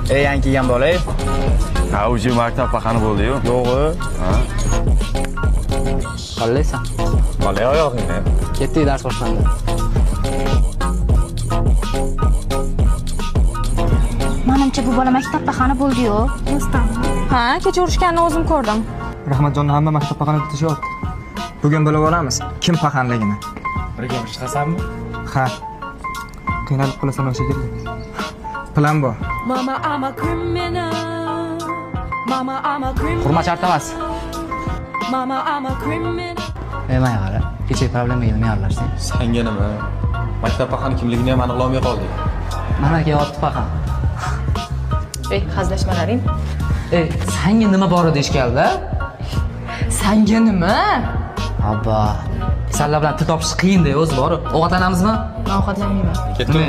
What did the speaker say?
Yangi kelgan bola. Ha, o'zi maktab paqani bo'ldi-yu. Yo'g'i. Ha. Qalaysan? Qalay oyog'ingni? Ketdik dars boshlandi. Menimcha bu bola maktab paqani bo'ldi-yu. Ha, kecha urishganini o'zim ko'rdim. Rahmatjonni hamma maktab paqani bitishyapti. Bugun bilib olamiz kim paqanligini. Birga bir chiqasanmi? Ha. Qiynalib qolasan o'sha yerda. Plan bu. Mama, I'm a criminal. Mama, I'm a criminal. Hurmat shart emas. Mama, I'm a criminal. Nima qara? Kecha problemaga nima aralashding? Senga nima? Maktab paqani kimligini ham aniqlamay qoldik. Mana kelyapti paqan. Hazlashmalaring. Senga nima bor edi ishkalda? Senga nima? Abba. Senlar bilan til topish qiyin-da, o'zi bor. Ovqatlanamizmi? Men ovqatlanmayman. Ketdim.